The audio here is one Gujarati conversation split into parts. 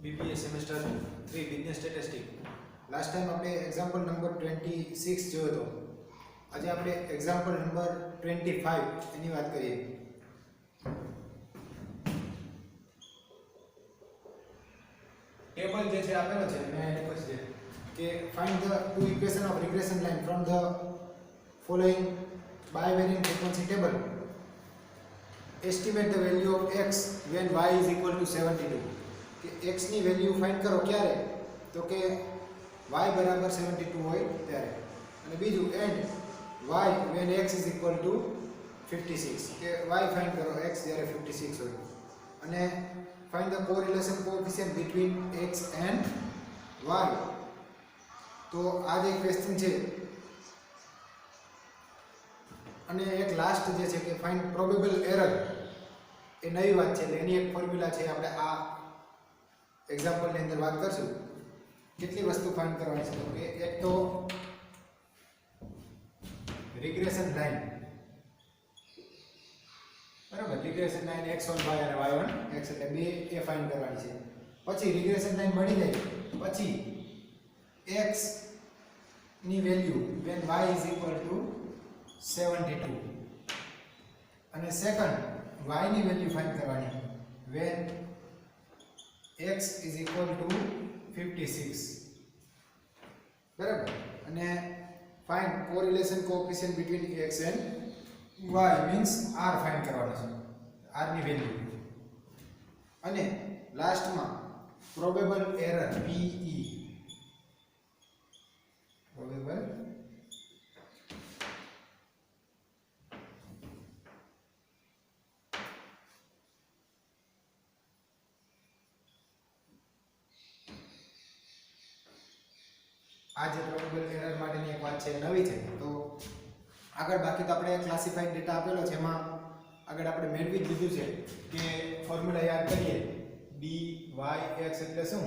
BBA semester 3 business statistics. Last time આપણે એક્ઝામ્પલ નંબર 26 જોયો હતો. આજે આપણે એક્ઝામ્પલ નંબર 25 એની વાત કરીએ. ટેબલ જે છે આપેલો છે મેં લખ્યું છે કે find the two equation of regression line from the following bivariate frequency table. Estimate the value of x when y is equal to 72. કે x ની વેલ્યુ ફાઇન્ડ કરો ક્યારે? તો કે y બરાબર 72 હોય ત્યારે. અને બીજું and y when x is equal to 56. કે y ફાઇન્ડ કરો x જ્યારે 56 હોય. અને find the correlation coefficient between x and y. તો આ જે ક્વેશ્ચન છે અને એક લાસ્ટ જે છે કે ફાઇન્ડ પ્રોબેબલ એરર. એ નવી વાત છે એટલે એની એક ફોર્મ્યુલા છે આપણે આ એક્ઝામ્પલ ની અંદર વાત કરશું. કેટલી વસ્તુ ફાઇન્ડ કરવાની છે તો કે એક તો રિગ્રેશન લાઇન, બરાબર, રિગ્રેશન લાઇન x1 y અને y1 x એટલે બે એ ફાઇન્ડ કરવાની છે. પછી રિગ્રેશન લાઇન બની જાય પછી x ની value when y is equal to 72 અને સેકન્ડ y ની વેલ્યુ ફાઇન્ડ કરવાની when x is equal to 56, બરાબર. અને find correlation coefficient between x and y means r find કરવાનો છે, r ની વેલ્યુ. અને લાસ્ટમાં probable error PE, probable આ જે પ્રોબેબલ એરર માટેની એક વાત છે નવી છે. તો આગળ બાકી તો આપણે ક્લાસિફાઈડ ડેટા આપેલો છે એમાં આગળ આપણે મેળવી જ લીધું છે કે ફોર્મ્યુલા યાદ કરીએ. dy x એટલે શું?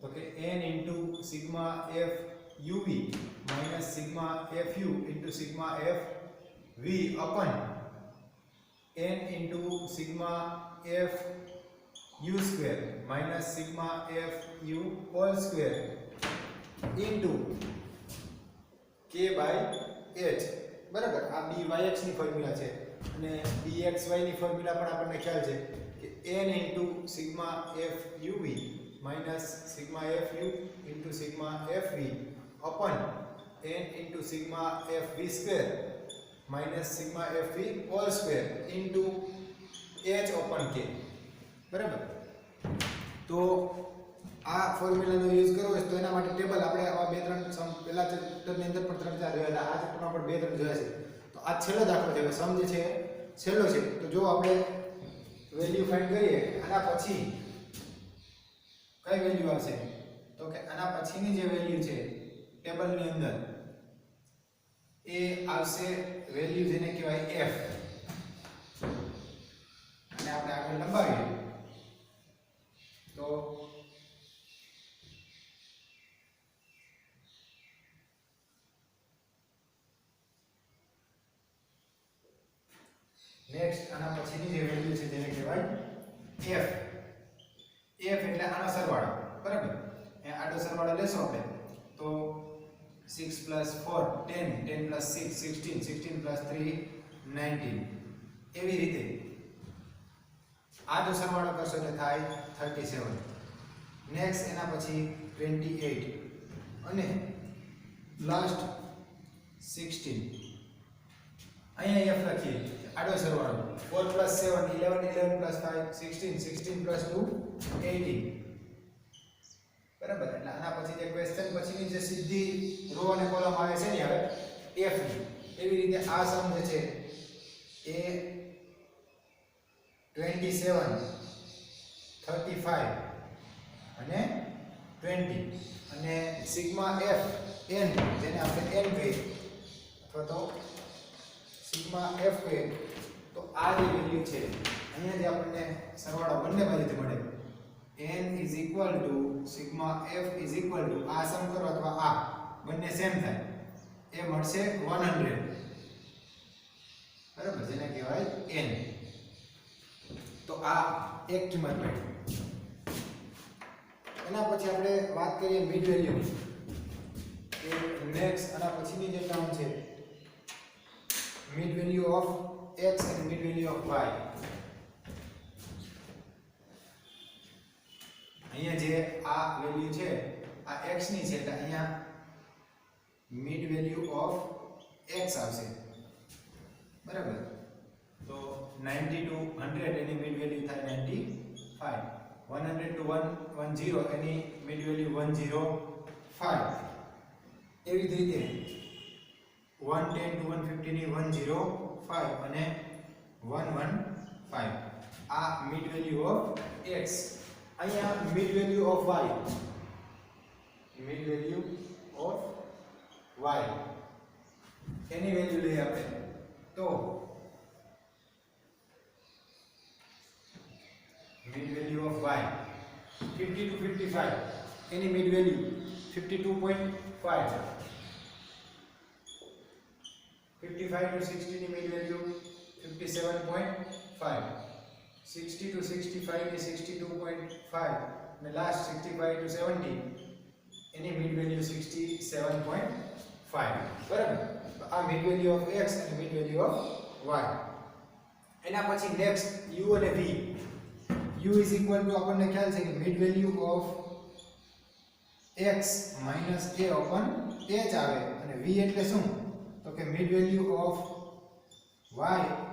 તો કે n sigma f uv minus sigma fu sigma f v upon n sigma f u square minus sigma f u whole square into k by h, બરાબર. આ byx ની ફોર્મ્યુલા છે અને bxy ની ફોર્મ્યુલા પણ આપણને ખ્યાલ છે કે n sigma f uv minus sigma fu sigma fv અપન n sigma fv square minus sigma fv hall square into h અપન k, બરાબર. તો આ ફોર્મ્યુલાનો યુઝ કરવો હોય તો એના માટે ટેબલ આપણે આવા બે ત્રણ સમ પહેલા ચેપ્ટરની અંદર પણ ત્રણ ચાર જોયા હતા, આ ચેપ્ટરમાં પણ બે ત્રણ જોયા છે. તો આ છેલ્લો દાખલો છે, સમ જે છે છેલ્લો છે. તો જો આપણે વેલ્યુ ફાઇન્ડ કરીએ આના પછી કઈ વેલ્યુ આવશે તો કે આના પછીની જે વેલ્યુ છે ટેબલની અંદર એ આવશે વેલ્યુ જેને કહેવાય f. અને આપણે આગળ લંબાવીએ તો નેક્સ્ટ આના પછીની જે વેલ્યુ છે જેને કહેવાય f. f એટલે આનો સરવાળો, બરાબર. એ આડો સરવાળો લેશો આપણે તો 6 + 4 10 10 + 6 16 16 + 3 19. એવી રીતે આડો સરવાળો કરશો એટલે થાય 37. નેક્સ્ટ એના પછી 28 અને લાસ્ટ 16. અહીંયા f લખીએ આડો સરવાળો 4 + 7 11 11 + 5 16 16 + 2 18, બરાબર. એટલે આના પછી જે ક્વેશ્ચન પછીની જે સીધી રો અને કોલમ આવે છે ને હવે f ની, એવી રીતે આ સમ જે છે એ 27 35 અને 20 અને સિગ્મા f n જેને આપણે n કહીએ અથવા તો સિગ્મા f કહીએ. તો આ જે વેલ્યુ છે અહીંયા જે આપણને સરવાળો બંને બાજુથી મળે n સિગ્મા f આ સમ કરો અથવા આ બંને સેમ થાય એ મળશે 100, બરાબર, જેને કહેવાય n. તો આ એક કિંમત મળી. એના પછી આપણે વાત કરીએ મિડ વેલ્યુ કે નેક્સ્ટ આના પછીની જે ટર્મ છે મિડ વેલ્યુ ઓફ x અને મિડ વેલ્યુ ઓફ y. અહીંયા જે આ વેલ્યુ છે આ x ની છે એટલે અહીંયા મિડ વેલ્યુ ઓફ x આવશે બરાબર. તો 90 to 100 એની મિડ વેલ્યુ થાય 95, 100 to 110 એની મિડ વેલ્યુ 105. એવી જ રીતે 110 to 150 ની 105 અને 115 આ મિડ વેલ્યુ ઓફ x. અહીંયા mid value of y, mid value of y any value લઈએ આપણે તો mid value of y 50 to 55 any mid value 52.5, 55 to 60 ની મિડ વેલ્યુ 57.5, 60 to 65 ની 62.5 અને last 65 to 70 any mid value 67.5 બરાબર. તો આ મિડ વેલ્યુ ઓફ x અને મિડ વેલ્યુ ઓફ y. એના પછી નેક્સ્ટ u અને v. u is equal to આપણને ખ્યાલ છે કે mid value of x minus a open h આવે અને v એટલે શું તો કે mid value of y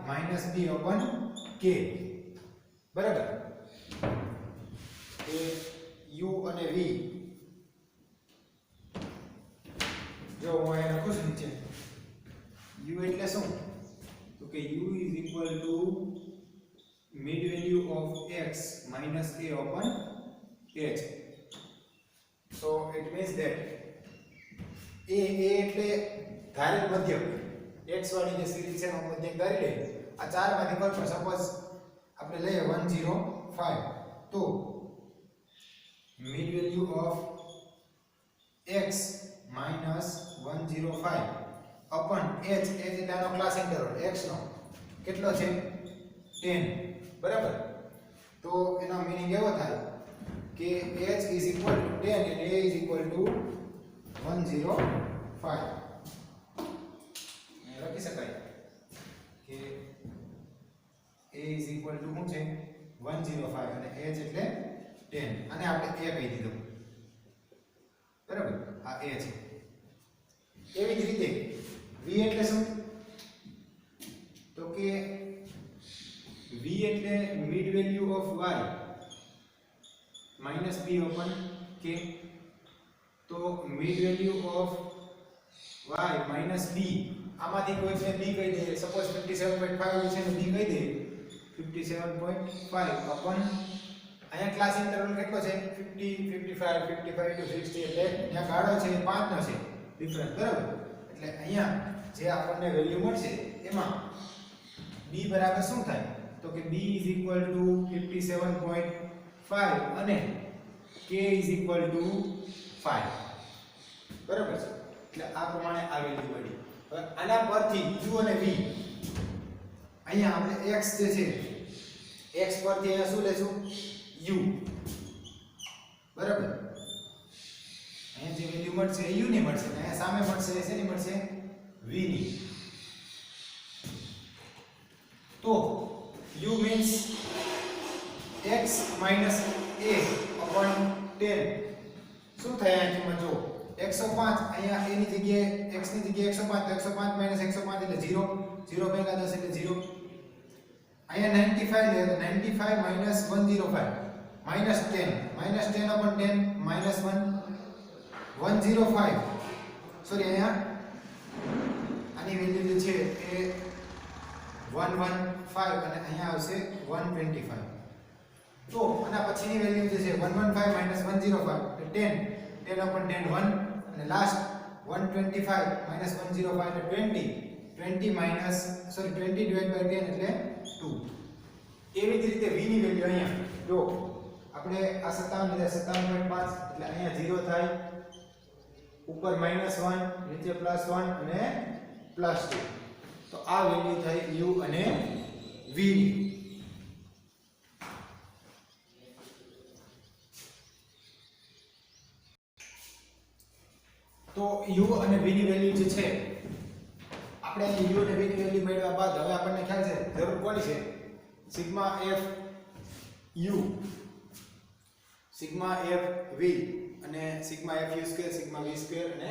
minus b open k બરાબર. એ u અને v જો હું અહીંયા લખું છું નીચે u એટલે શું તો કે u is equal to mid value of x minus a upon h. So it means that a એટલે ધારેલ મધ્યક x વાળી જે સિરીઝ છે એનો મધ્યક ધારી લઈએ. આ ચારમાંથી કોઈ પણ સપોઝ આપણે લઈએ 105 તો mid value of x minus 105 upon h એટલે આનો ક્લાસ ઇન્ટરવલ x નો કેટલો છે 10 બરાબર. તો એનો મીનિંગ એવો થાય કે h is equal to 10 and a is equal to 105. લખી શકાય કે a is equal to શું છે 105 અને h એટલે 10 અને આપણે a કહી દીધું બરાબર. આ a છે. એવી જ રીતે v એટલે શું તો કે v એટલે mid value of y minus b open k. તો mid value of y minus b આમાંથી કોઈ છે b કહી દે. સપોઝ 57.5 છે ને b કહી દે 57.5 ઓપન અહીંયા ક્લાસ ઇન્ટરવલ કેટલો છે 50, 55, 55 to 60 એટલે ત્યાં ગાળો છે 5 નો છે ડિફરન્સ બરાબર. એટલે અહીંયા જે આપણને વેલ્યુ મળશે એમાં b બરાબર શું થાય તો કે b is equal to 57.5 અને k is equal to 5 બરાબર છે. એટલે આ પ્રમાણે આ વેલ્યુ મળી. હવે આના પરથી u અને v અહીંયા આપણે x જે છે x પરથી અહીંયા શું લેશું u બરાબર. અહીંયા જે વેલ્યુ મળશે એ u ની મળશે અને અહીંયા સામે મળશે એ શેની મળશે v ની. તો u means x minus a upon 10 શું થાય આ કિંમત જો 105 અહીંયા a ની જગ્યાએ x ની જગ્યાએ 105 તો 105 minus 105 એટલે 0 0 ભેગા 10 એટલે 0. અહીંયા 95 લે તો 95 minus 105 minus 10 upon 10 minus 105 sorry અહીંયા આની વેલ્યુ જે છે એ 115 અને અહીંયા આવશે 125. તો આના પછીની વેલ્યુ જે છે 115 minus 105 એટલે 10 upon 10 1 અને લાસ્ટ 125 minus 105 એટલે 20 minus 20 divided by 10 એટલે 2. એવી જ રીતે v ની વેલ્યુ અહીંયા જો આપણે આ 57 લીધા 57.5 એટલે અહીંયા 0 થાય ઉપર -1 નીચે +1 અને +2. તો આ વેલ્યુ થઈ u અને v ની. વેલ્યુ જે છે આપણે u અને v ની વેલ્યુ મેળવ્યા બાદ હવે આપણને ખ્યાલ છે જરૂર કોની છે sigma f u sigma f v અને sigma f u square sigma v square અને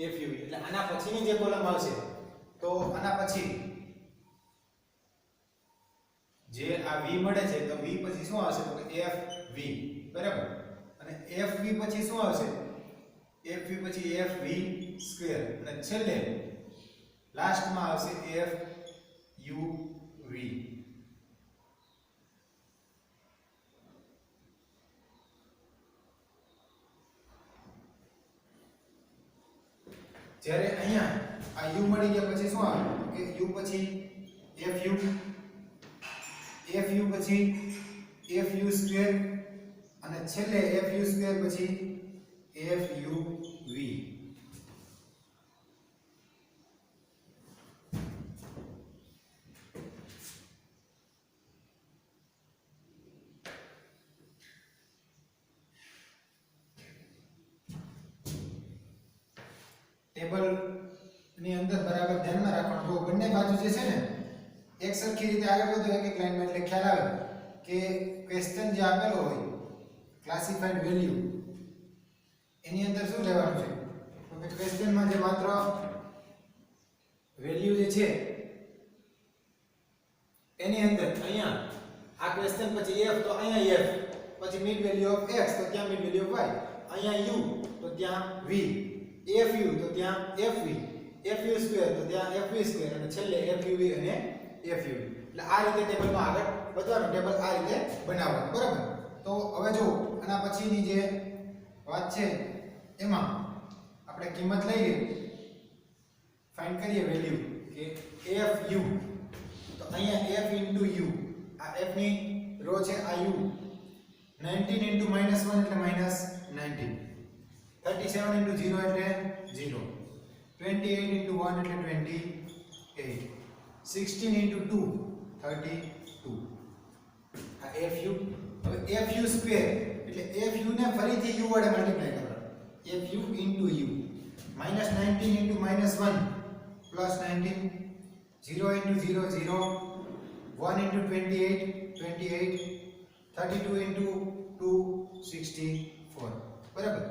f u v એટલે આના પછીની જે કોલમ આવશે તો આના પછી જે આ v મળે છે તો v પછી શું આવશે તો કે f v બરાબર અને f v પછી શું આવશે f v પછી f v સ્ક્વેર અને છેલ્લે લાસ્ટમાં આવશે f u v જ્યારે અહીંયા આ u મળી ગયા પછી શું આવે કે u પછી fu પછી fu સ્ક્વેર અને છેલ્લે fu સ્ક્વેર પછી fu v ટેબલ ની અંદર બરાબર ધ્યાનમાં રાખવાનું તો બંને બાજુ જે છે ને એક સરખી રીતે આગળ વધો એક લાઈનમાં એટલે ખ્યાલ આવે કે ક્વેશ્ચન જે આપેલો હોય ક્લાસિફાઈડ વેલ્યુ એની અંદર શું લેવાનું છે તો કે ક્વેશ્ચનમાં જે માત્ર વેલ્યુ જે છે એની અંદર અહીંયા આ ક્વેશ્ચન પછી f તો અહીંયા f પછી મિડ વેલ્યુ ઓફ x તો ત્યાં મિડ વેલ્યુ ઓફ y અહીંયા u તો ત્યાં v fu તો ત્યાં fv fu સ્ક્વેર તો ત્યાં fv સ્ક્વેર અને છેલ્લે fuv અને fuv એટલે આ રીતે ટેબલમાં આગળ વધવાનું ટેબલ આ રીતે બનાવવાનું બરાબર તો હવે જો આના પછીની જે વાત છે એમાં આપણે કિંમત લઈએ ફાઇન્ડ કરીએ વેલ્યુ કે fu તો અહીંયા f u આ f ની રો છે આ u 19 into -1 એટલે -19 37 into 0 એટલે 0 28 into 1 એટલે 28 16 into 2 32 આ fu હવે fu સ્ક્વેર એટલે fu ને ફરીથી u વડે મલ્ટીપ્લાય કરવાનો fu into u -19 into -1 plus 19 0 into 0 0 1 into 28 28 32 into 2 64 બરાબર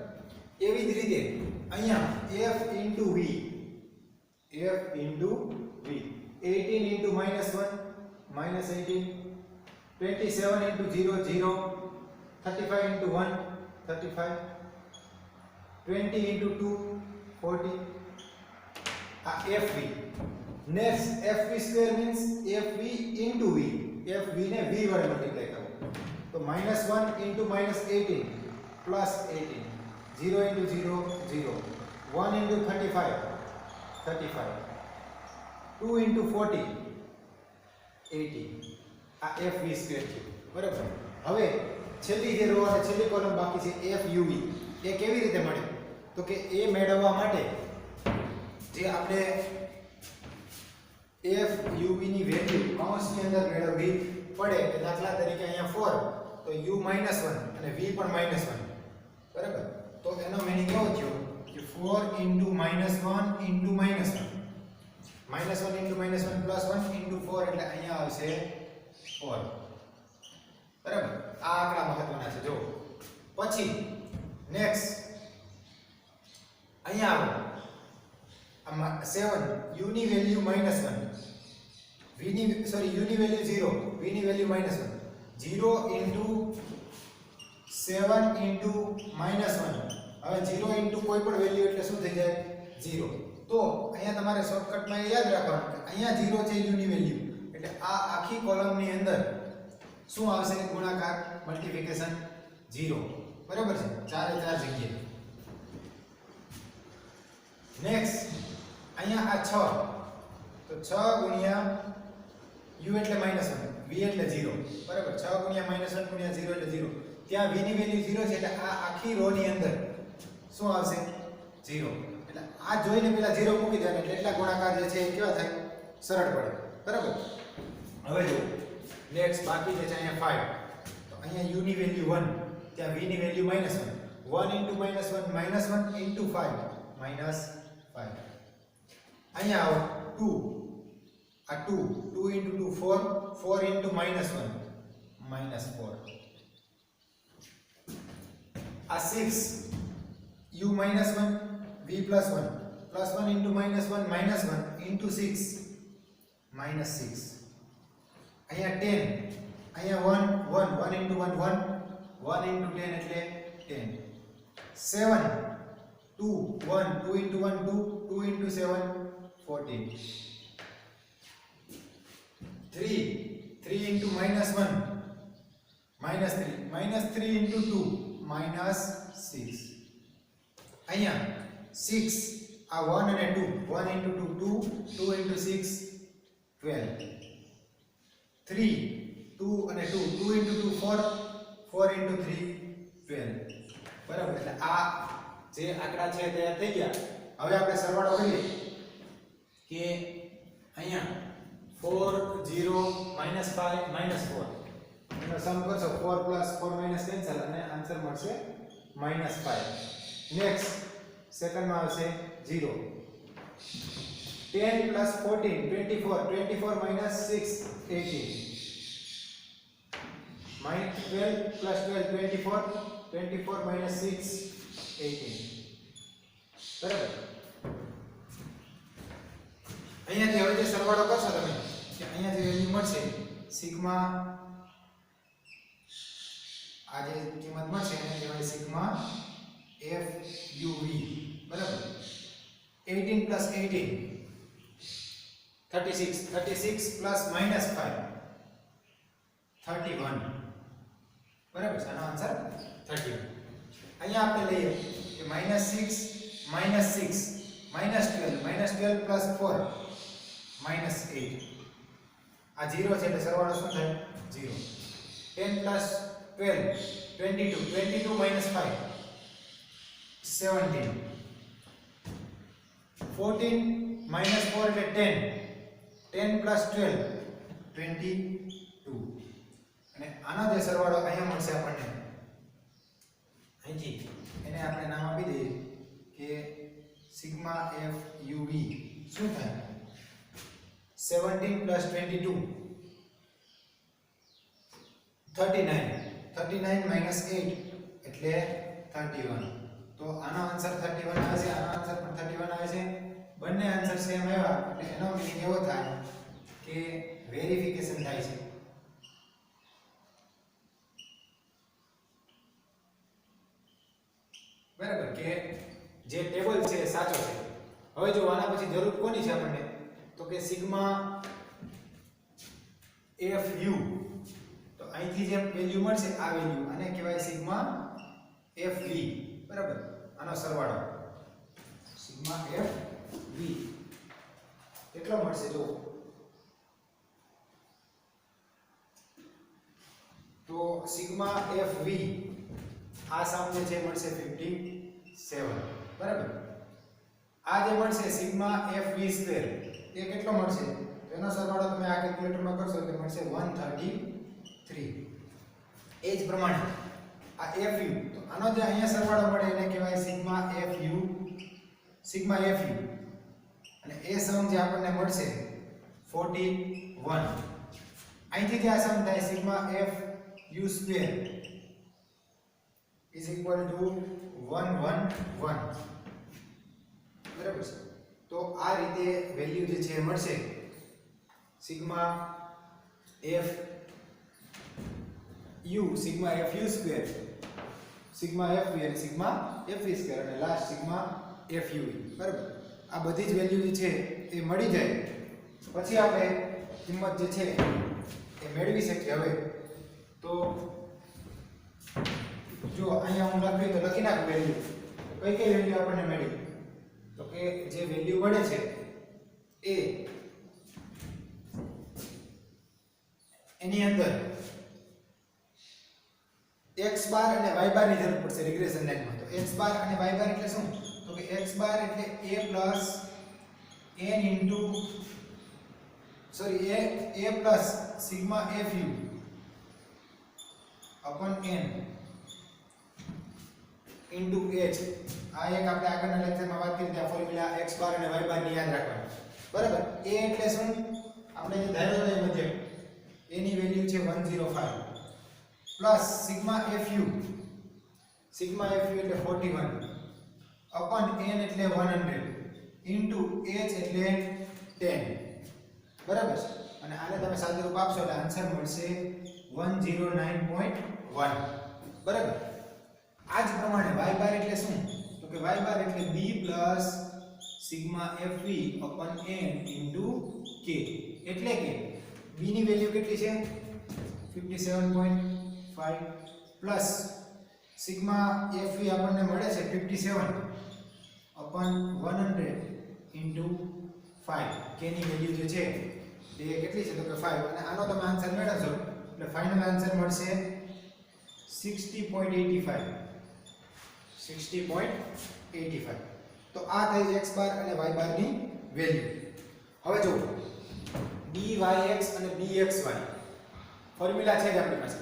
એવી જ રીતે અહીંયા f into v 18 into -1 -18 27 into 0 0 35 into 1 35 20 into 2 40 આ fv next fv square means fv into v fv ને v વડે મલ્ટીપ્લાય કરો તો -1 into -18 plus 18 0 into 0 0 1 into 35 35 2 into 40 80 આ fv સ્ક્વેર છે બરાબર હવે છેલ્લી જે રો અને છેલ્લી કોલમ બાકી છે fuv એ કેવી રીતે મળે તો કે એ મેળવવા માટે જે આપણે fuv ની વેલ્યુ કૌંસની અંદર મેળવવી પડે કે દાખલા તરીકે અહીંયા 4 તો u -1 અને v પણ -1 બરાબર તો એનો મીનિંગ કેવો થયો કે 4 into -1 into -1 -1 into -1 plus 1 into 4 એટલે અહીંયા આવશે 4 બરાબર આ આંકડા મહત્વના છે જો પછી નેક્સ્ટ અહીંયા આવો આમાં 7 u ની વેલ્યુ -1 v ની સોરી u ની વેલ્યુ 0 v ની વેલ્યુ -1 0 into 7 into -1 હવે 0 into કોઈ પણ વેલ્યુ એટલે શું થઈ જાય 0 તો અહીંયા તમારે શોર્ટકટમાં એ યાદ રાખવાનું કે અહીંયા 0 છે u ની વેલ્યુ એટલે આ આખી કોલમની અંદર શું આવશે ગુણાકાર મલ્ટીપ્લિકેશન 0 બરાબર છે ચારે ચાર જગ્યાએ નેક્સ્ટ અહીંયા આ 6 તો 6 ગુણ્યા u એટલે -1 v એટલે 0 બરાબર 6 ગુણ્યા -1 ગુણ્યા 0 એટલે 0 ત્યાં v ની વેલ્યુ 0 છે એટલે આ આખી રો ની અંદર શું આવશે 0 એટલે આ જોઈને પેલા 0 મૂકી દેવાના એટલે એટલા ગુણાકાર જે છે એ કેવા થાય સરળ પડે બરાબર હવે જો નેક્સ્ટ બાકી જે છે અહીંયા 5 તો અહીંયા u ની વેલ્યુ 1 ત્યાં v ની વેલ્યુ -1 1 into -1 -1 into 5 -5 અહીંયા આવો 2 આ 2 2 into 2 4 4 into -1 -4 આ 6 u -1 v +1 +1 into -1 -1 into 6 -6 અહીંયા 10 અહીંયા 1 1 1 into 1 1 1 into 10 એટલે 10 7 2 1 2 into 1 2 2 into 7 14 3 3 into -1 -3 -3 into 2 -6 અહીંયા 6 આ 1 અને 2 1 into 2 2 2 into 6 12 3 2 અને 2 2 into 2 4 4 into 3 12 બરાબર એટલે આ જે આંકડા છે તે થઈ ગયા હવે આપણે સરવાળો કરીએ કે અહીંયા 4 0 -5 -4 એનો સમ કરશો 4 + 4 - કેન્સલ અને આન્સર મળશે -5 નેક્સ્ટ સેકન્ડમાં આવશે 0 10 + 14 24 24 - 6 18 -12 + 12 24 24 - 6 18 બરાબર અહીંયાથી હવે જે સરવાળો કરશો તમે કે અહીંયા જે વેલ્યુ મળશે સિગ્મા આ જે કિંમત મળશે એને કહેવાય સિગ્મા FUV બરાબર 18 + 18 36 36 + -5 31 બરાબર છે આનો આન્સર 31 અહીંયા આપણે લઈએ કે -6 -6 -12 -12 + 4 -8 આ 0 છે એટલે સરવાળો શું થાય 0 10 + 12 22 22 - 5 17 14 -4 એટલે 10 10 + 12 22 અને આનો જે સરવાળો અહીંયા મળશે આપણને અહીંથી એને આપણે નામ આપી દઈએ કે સિગ્મા FUV શું થાય 17 + 22 39 39 - 8 એટલે 31 તો આનો આન્સર 31 આવે છે આનો આન્સર પણ 31 આવે છે બંને આન્સર સેમ આવ્યા એટલે એનો મીનિંગ એવો થાય કે વેરિફિકેશન થાય છે બરાબર કે જે ટેબલ છે સાચો છે હવે જો આના પછી જરૂર કોની છે આપણને તો કે સિગ્મા FU તો અહીંથી જે વેલ્યુ મળશે આ વેલ્યુ આને કહેવાય સિગ્મા FV બરાબર આનો સરવાળો સિગ્મા FV કેટલો મળશે જો તો સિગ્મા FV આ સામે જે મળશે 57 બરાબર આ જે મળશે સિગ્મા FV² એ કેટલો મળશે એનો સરવાળો તમે આ કેલ્ક્યુલેટરમાં કરશો એટલે મળશે 133 એ જ પ્રમાણે આ FU તો આનો જે અહીંયા સરવાળો મળે એને કહેવાય સિગ્મા FU અને એ સમ જે આપણને મળશે 41 અહીંથી જે આ સમ થાય sigma FU² is equal to 111 બરાબર છે તો આ રીતે વેલ્યુ જે છે મળશે sigma FU sigma FU² sigma FV અને સિગ્મા FV² અને લાસ્ટ સિગ્મા FUV બરાબર આ બધી જ વેલ્યુ જે છે એ મળી જાય પછી આપણે કિંમત જે છે એ મેળવી શકીએ હવે તો જો અહીંયા હું લખ્યું તો લખી નાખું વેલ્યુ કઈ કઈ વેલ્યુ આપણને મળી તો કે જે વેલ્યુ મળે છે એ એની અંદર x બાર અને y બાર ની જરૂર પડશે રિગ્રેશન લાઈનમાં તો x બાર અને y બાર એટલે શું તો કે x બાર એટલે a plus sigma fu upon n into h આ એક આપણે આગળના લેક્ચરમાં વાત કરી ત્યાં ફોર્મ્યુલા x બાર અને y બાર ની યાદ રાખવાની બરાબર. a એટલે શું? આપણે જે ધાર્યો હતો એ મુજબ a ની વેલ્યુ છે 105 plus sigma fu. Sigma fu એટલે 41 અપન n એટલે 100 ઇન્ટુ h એટલે 10. બરાબર. અને આને તમે સાદું રૂપ આપશો એટલે આન્સર મળશે 109.1. બરાબર. આ જ પ્રમાણે y બાર એટલે શું? તો કે y બાર એટલે b plus sigma fv અપન n into k. એટલે કે b ની વેલ્યુ કેટલી છે? 57.5 પ્લસ સિગ્મા fv આપણને મળે છે 57 અપન 100 ઇન્ટુ 5. k ની વેલ્યુ જે છે તે કેટલી છે? તો કે 5. અને આનો તમે આન્સર મેળવશો એટલે ફાઇનલ આન્સર મળશે 60.85. 60.85. તો આ થઈ x બાર અને y બાર ની વેલ્યુ. હવે જો dyx અને bxy ફોર્મ્યુલા છે જ આપણી પાસે.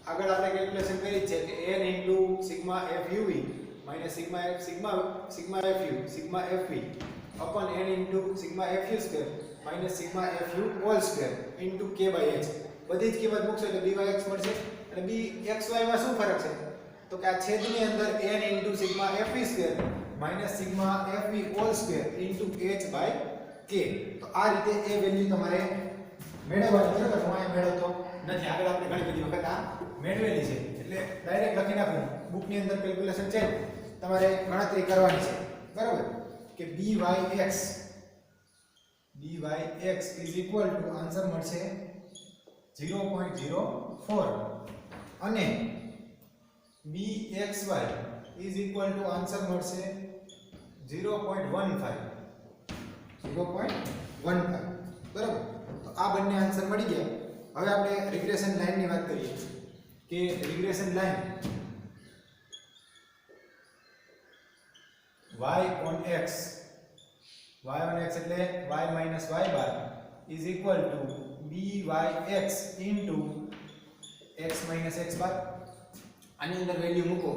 આગળ આપણે કેલ્ક્યુલેશન કરી છે કે n sigma fuv sigma fu sigma fv અપન n sigma fu square sigma fu whole square k/h. બધી જ કિંમત મૂકશો એટલે dyx મળશે. અને bxy માં શું ફરક છે? તો કે આ છેદની અંદર n sigma fv square sigma fv whole square h/k. તો આ રીતે એ વેલ્યુ તમારે મેળવવાની. બરાબર. હું અહીંયા મેળવતો નથી. આગળ આપણે ઘણી બધી વખત આ મેળવેલી છે એટલે ડાયરેક્ટ લખી નાખું. બુકની અંદર કેલ્ક્યુલેશન છે તમારે ગણતરી કરવાની છે. બરાબર. કે byx is equal to answer મળશે 0.04 અને bxy is equal to answer મળશે 0.15. બરાબર. તો આ બંને આન્સર મળી ગયા. હવે આપણે રિગ્રેશન લાઈન ની વાત કરીએ કે regression line y on x એટલે y minus y bar is equal to byx into x minus x bar. આની અંદર વેલ્યુ મૂકો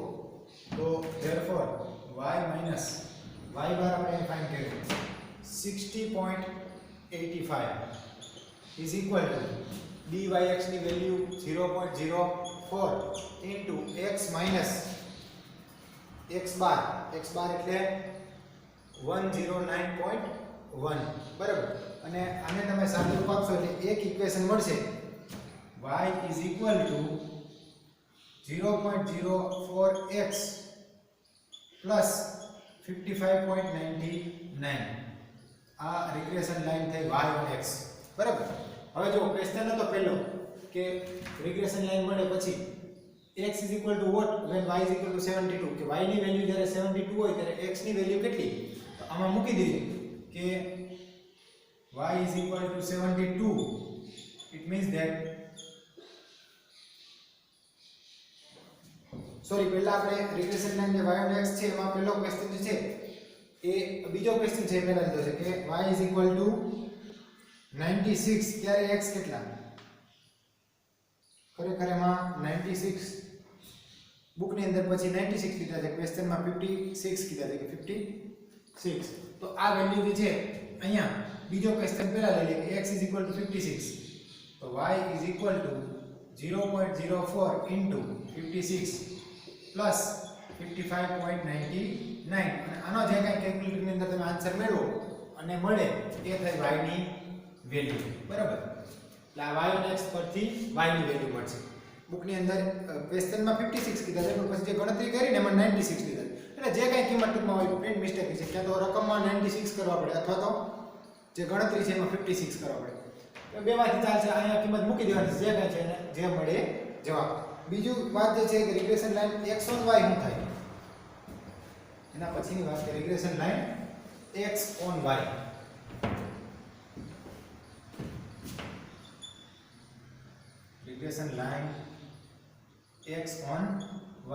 તો therefore y minus y bar આપણે ફાઇન્ડ કર્યું 60.85 is equal to dyx ની value 0.04 into x minus x bar એટલે 109.1. બરાબર. અને આને તમે સાદું રૂપ આપશો એટલે એક ઇક્વેશન મળશે y is equal to 0.04x plus 55.99. આ રિગ્રેશન લાઈન થઈ y on x. બરાબર. હવે જો ક્વેશ્ચન હતો પહેલો કે રિગ્રેશન લાઈન મળે પછી x is equal to what when y is equal to 72 કે y ની વેલ્યુ જ્યારે 72 હોય ત્યારે x ની વેલ્યુ કેટલી? તો આમાં મૂકી દીધી કે y is equal to 72. it means that sorry પહેલા આપણે રિગ્રેશન લાઈન જે y on x છે એમાં પહેલો ક્વેશ્ચન જે છે એ બીજો ક્વેશ્ચન છે પહેલા લીધો છે કે y is equal to 96 ત્યારે x કેટલા? ખરેખર એમાં 96 બુક ની અંદર પછી 96 લીધા છે, ક્વેશ્ચન માં 56 કીધા છે કે 56. તો આ વેલ્યુ જે છે અહીંયા બીજો ક્વેશ્ચન પહેલા લઈ લે કે x is equal to 56. તો y is equal to 0.04 into 56 plus 55.99. અને આનો જે કાંઈ કેલ્ક્યુલેટર ની અંદર તમે આન્સર મેળવો અને મળે એ થાય y ની વેલ્યુ. બરાબર. એટલે આ y on x પરથી y ની વેલ્યુ મળશે. બુક ની અંદર ક્વેશ્ચન માં 56 કીધા છે પણ પછી જે ગણતરી કરીને એમાં 96 લીધા. એટલે જે કાંઈ કિંમત ટૂંકમાં હોય પ્રિન્ટ મિસ્ટેક છે ક્યાં તો રકમમાં 96 કરવા પડે અથવા તો જે ગણતરી છે એમાં 56 કરવા પડે. તો બેમાંથી ચાલશે. અહીંયા કિંમત મૂકી દેવાની જે કાંઈ છે એને જે મળે જવાબ. બીજું વાત જે છે કે regression line x on y શું થાય એના પછીની વાત કે regression line x on y. Regression line x on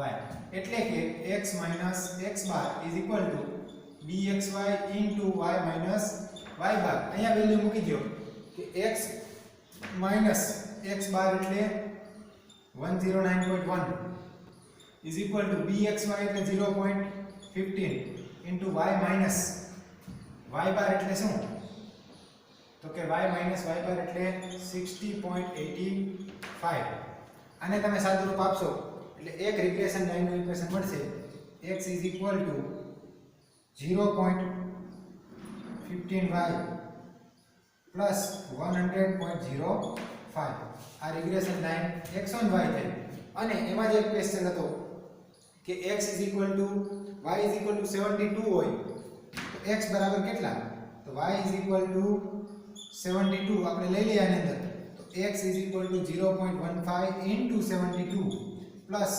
y એટલે કે x minus x bar is equal to bxy into y minus y bar. અહીંયા વેલ્યુ મૂકી દો કે x minus x bar એટલે 109.1 is equal to bxy એટલે 0.15 into y minus y bar એટલે શું તો કે y માઇનસ y બાર એટલે 60.85. આને તમે સાદુરૂપ આપશો એટલે એક રિગ્રેશન લાઈનનું ઇક્વેશન મળશે x is equal to 0.15y plus 100.05. આ રિગ્રેશન લાઈન x1 y થઈ અને એમાં જે ક્વેશ્ચન હતો કે x is equal to y is equal to 72 હોય તો x બરાબર કેટલા, તો y is equal to 72 આપણે લઈ લઈએ આની અંદર, તો x is equal to 0.15 into 72 plus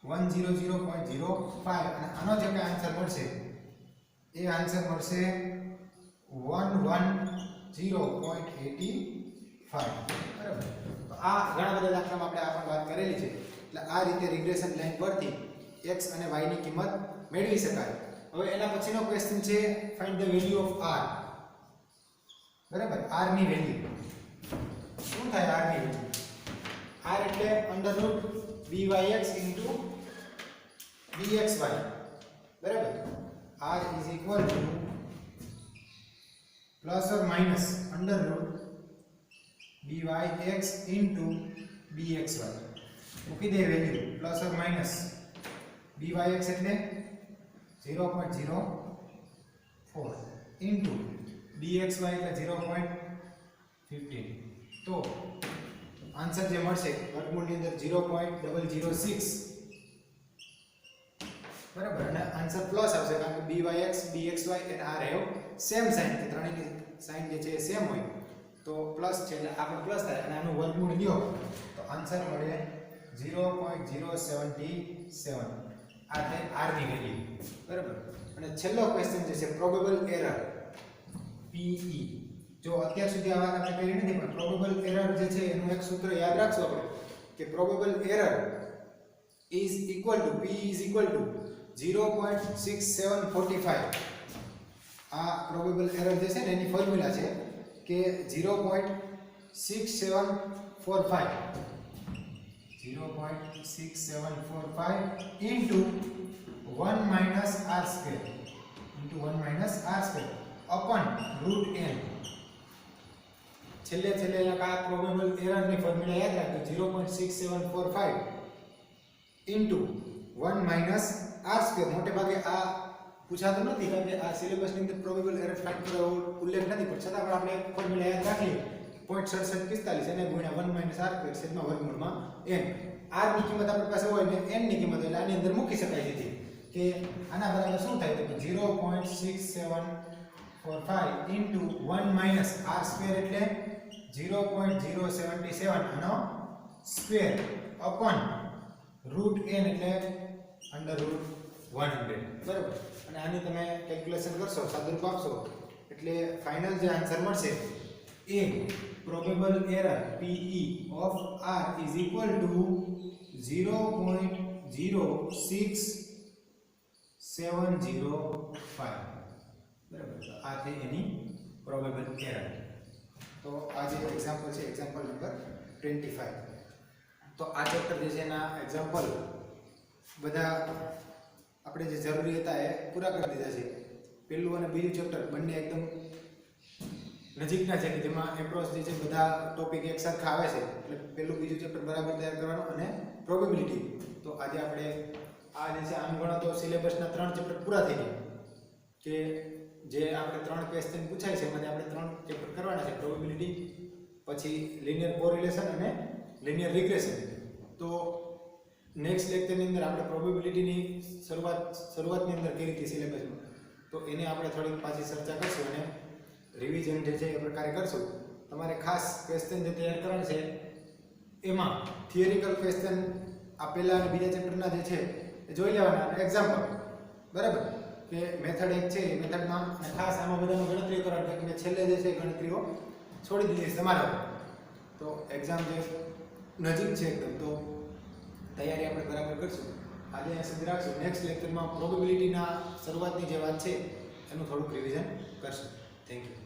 100.05 અને આનો જે કઈ આન્સર મળશે એ આન્સર મળશે 110.85. બરાબર. તો આ ઘણા બધા દાખલામાં આપણે આ પણ વાત કરેલી છે. એટલે આ રીતે રિગ્રેશન લાઈન પરથી x અને y ની કિંમત મેળવી શકાય. હવે એના પછીનો ક્વેશ્ચન છે find the value of r. બરાબર, r ની વેલ્યુ શું થાય? r ની વેલ્યુ r એટલે અંડરરૂટ byx into bxy. બરાબર, r is equal to plus or minus underroot byx into bxy. મૂકી દે value plus or minus byx એટલે 0.04 into bxy એટલે 0.15. તો આન્સર જે મળશે વર્ગમૂળની અંદર 0.006. બરાબર, અને આન્સર પ્લસ આવશે કારણ કે byx bxy and r have same sign, કે ત્રણેયની સાઇન જે છે એ સેમ હોય તો પ્લસ છે એટલે આ પણ પ્લસ થાય અને આનું વર્ગમૂળ લ્યો તો આન્સર મળે 0.077. આ છે r ની વેલ્યુ. બરાબર, અને છેલ્લો ક્વેશ્ચન જે છે પ્રોબેબલ એરર PE. જો અત્યાર સુધી આ વાત આપણે કરી નથી પણ પ્રોબેબલ એરર જે છે એનું એક સૂત્ર યાદ રાખશો આપણે કે probable error is equal to PE is equal to 0.6745. આ પ્રોબેબલ એરર જે છે ને એની ફોર્મ્યુલા છે કે 0.6745 into 1 minus r square upon root n. છેલ્લે આ પ્રોબેબલ એરર ની ફોર્મ્યુલા યાદ રાખજો 0.6745 into 1 minus r square. મોટે ભાગે આ પૂછાતું નથી કારણ કે આ સિલેબસ ની અંદર પ્રોબેબલ એરર ફાઇન્ડ કરવાનો ઉલ્લેખ નથી, પણ છતાં પણ આપણે ફોર્મ્યુલા યાદ રાખીએ 0.6745 એને ગુણ્યા 1 minus r square છેદમાં વર્ગમૂળમાં n. r ની કિંમત આપણી પાસે હોય ને n ની કિંમત એટલે આની અંદર મૂકી શકાય છે કે આના બરાબર શું થાય તો 0.6745 into 1 minus r square એટલે 0.077 આનો સ્ક્વેર upon root n એટલે અંડરરૂટ 100. બરાબર, અને આની તમે કેલ્ક્યુલેશન કરશો સાદુરૂપ આપશો એટલે ફાઇનલ જે આન્સર મળશે એ probable error PE of r is equal to 0.06705. બરાબર, તો આ છે એની પ્રોબેબલ એરર. તો આ જે એક્ઝામ્પલ છે એક્ઝામ્પલ નંબર 25. તો આ ચેપ્ટર જે છે એના એક્ઝામ્પલ બધા આપણે જે જરૂરી હતા એ પૂરા કરી દીધા છે. પહેલું અને બીજું ચેપ્ટર બંને એકદમ નજીકના છે કે જેમાં એપ્રોચ જે છે બધા ટોપિક એક સરખા આવે છે એટલે પહેલું બીજું ચેપ્ટર બરાબર તૈયાર કરવાનું અને પ્રોબેબિલિટી. તો આજે આપણે આ જે છે આમ ગણો તો સિલેબસના 3 ચેપ્ટર પૂરા થઈ ગયા કે જે આપણે 3 ક્વેશ્ચન પૂછાય છે એમાંથી આપણે 3 ચેપ્ટર કરવાના છે પ્રોબેબિલિટી, પછી લિનિયર કોરિલેશન અને લિનિયર રિગ્રેશન. તો નેક્સ્ટ લેક્ચરની અંદર આપણે પ્રોબેબિલિટીની શરૂઆતની અંદર કરી હતી સિલેબસમાં, તો એને આપણે થોડીક પાછી ચર્ચા કરશું અને રિવિઝન જે છે એ પ્રકારે કરશું. તમારે ખાસ ક્વેશ્ચન જે તૈયાર કરવાના છે એમાં થિયરિકલ ક્વેશ્ચન આ પહેલા અને બીજા ચેપ્ટરના જે છે એ જોઈ લેવાના અને એક્ઝામ્પલ. બરાબર, કે મેથડ એક છે એ મેથડમાં અને ખાસ આમાં બધામાં ગણતરી કરવાની કે છેલ્લે જે છે ગણતરીઓ છોડી દીધી છે તમારા. તો એક્ઝામ જે નજીક છે એકદમ તો તૈયારી આપણે બરાબર કરશું. આજે અહીંયા સુધી રાખશું. નેક્સ્ટ લેક્ચરમાં પ્રોબેબિલિટીના શરૂઆતની જે વાત છે એનું થોડુંક રિવિઝન કરશું. Thank you.